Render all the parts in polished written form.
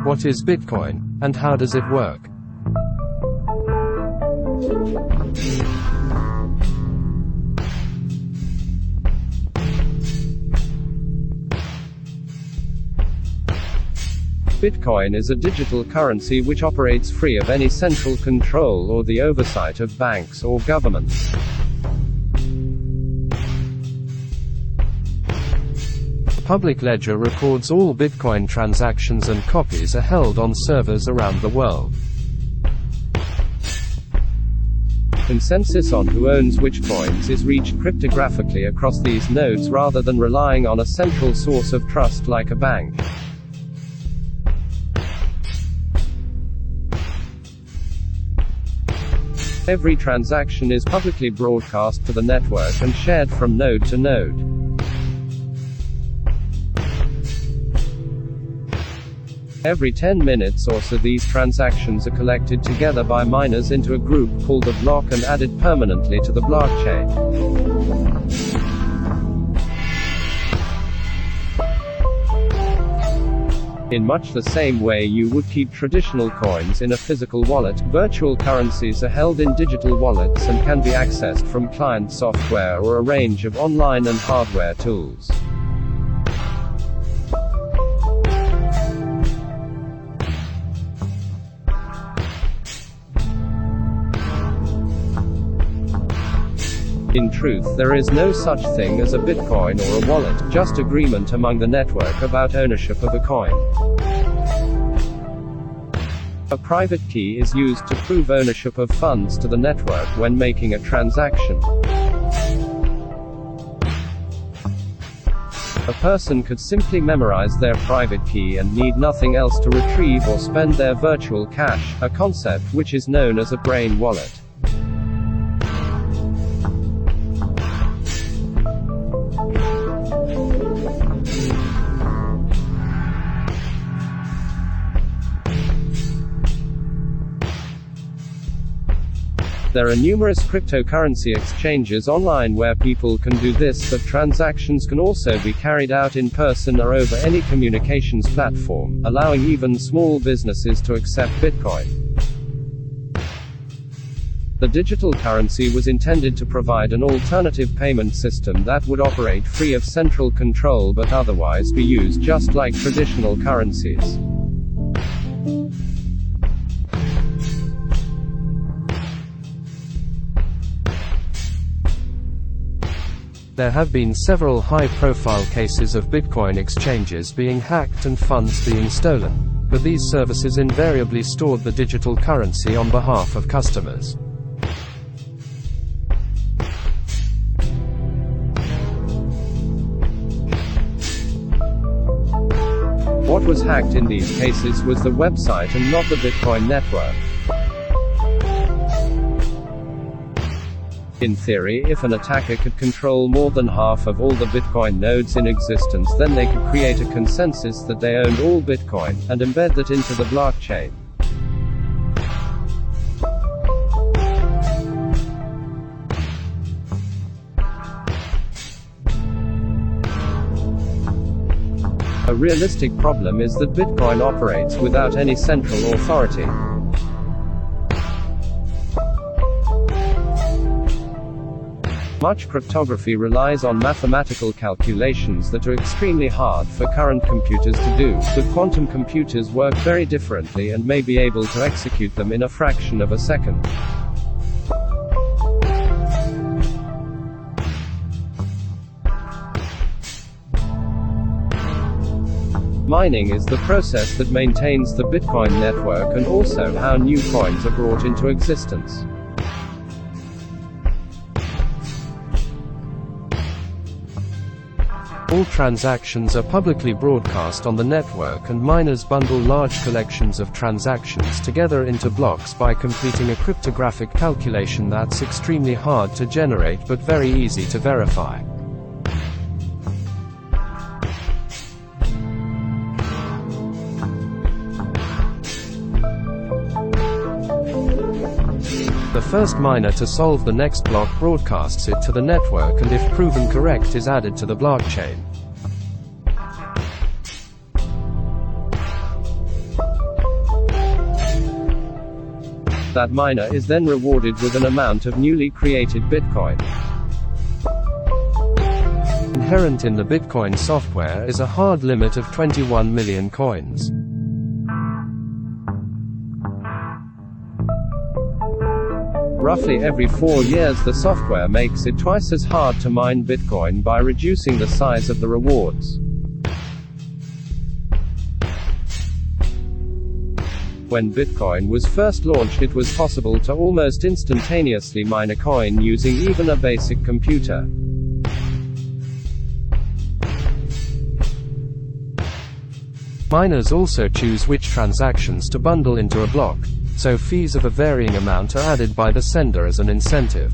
What is Bitcoin, and how does it work? Bitcoin is a digital currency which operates free of any central control or the oversight of banks or governments. The public ledger records all Bitcoin transactions and copies are held on servers around the world. Consensus on who owns which coins is reached cryptographically across these nodes rather than relying on a central source of trust like a bank. Every transaction is publicly broadcast to the network and shared from node to node. Every 10 minutes or so these transactions are collected together by miners into a group called a block and added permanently to the blockchain. In much the same way you would keep traditional coins in a physical wallet, virtual currencies are held in digital wallets and can be accessed from client software or a range of online and hardware tools. In truth, there is no such thing as a Bitcoin or a wallet, just agreement among the network about ownership of a coin. A private key is used to prove ownership of funds to the network when making a transaction. A person could simply memorize their private key and need nothing else to retrieve or spend their virtual cash, a concept which is known as a brain wallet. There are numerous cryptocurrency exchanges online where people can do this, but transactions can also be carried out in person or over any communications platform, allowing even small businesses to accept Bitcoin. The digital currency was intended to provide an alternative payment system that would operate free of central control but otherwise be used just like traditional currencies. There have been several high-profile cases of Bitcoin exchanges being hacked and funds being stolen, but these services invariably stored the digital currency on behalf of customers. What was hacked in these cases was the website and not the Bitcoin network. In theory, if an attacker could control more than half of all the Bitcoin nodes in existence, then they could create a consensus that they owned all Bitcoin, and embed that into the blockchain. A realistic problem is that Bitcoin operates without any central authority. Much cryptography relies on mathematical calculations that are extremely hard for current computers to do, but quantum computers work very differently and may be able to execute them in a fraction of a second. Mining is the process that maintains the Bitcoin network and also how new coins are brought into existence. All transactions are publicly broadcast on the network, and miners bundle large collections of transactions together into blocks by completing a cryptographic calculation that's extremely hard to generate but very easy to verify. The first miner to solve the next block broadcasts it to the network, and if proven correct is added to the blockchain. That miner is then rewarded with an amount of newly created Bitcoin. Inherent in the Bitcoin software is a hard limit of 21 million coins. Roughly every 4 years the software makes it twice as hard to mine Bitcoin by reducing the size of the rewards. When Bitcoin was first launched, it was possible to almost instantaneously mine a coin using even a basic computer. Miners also choose which transactions to bundle into a block, so fees of a varying amount are added by the sender as an incentive.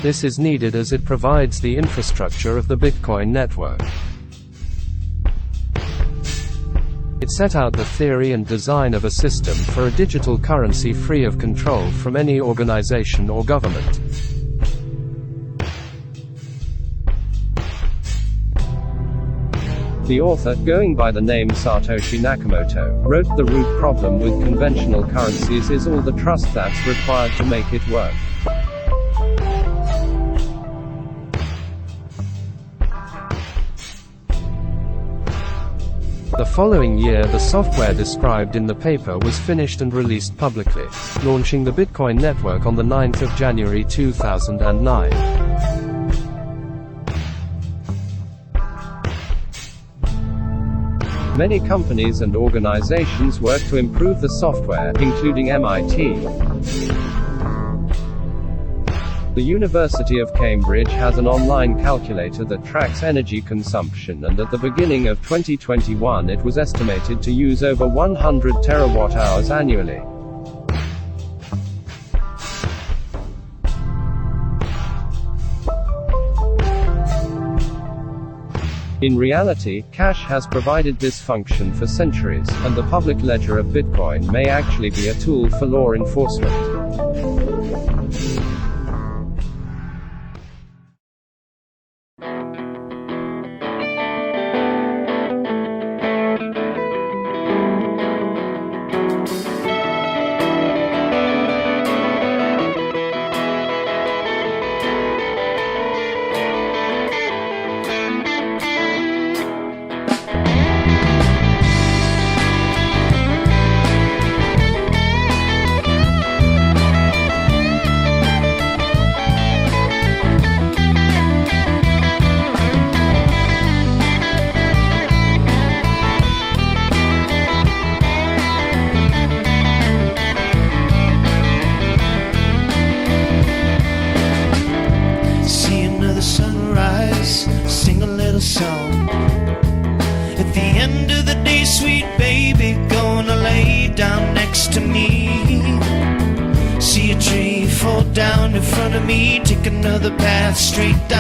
This is needed as it provides the infrastructure of the Bitcoin network. It set out the theory and design of a system for a digital currency free of control from any organization or government. The author, going by the name Satoshi Nakamoto, wrote, "The root problem with conventional currencies is all the trust that's required to make it work." The following year, the software described in the paper was finished and released publicly, launching the Bitcoin network on the 9th of January 2009. Many companies and organizations work to improve the software, including MIT. The University of Cambridge has an online calculator that tracks energy consumption, and at the beginning of 2021 it was estimated to use over 100 terawatt-hours annually. In reality, cash has provided this function for centuries, and the public ledger of Bitcoin may actually be a tool for law enforcement. Sing a little song. At the end of the day, sweet baby, gonna lay down next to me. See a tree fall down in front of me, take another path straight down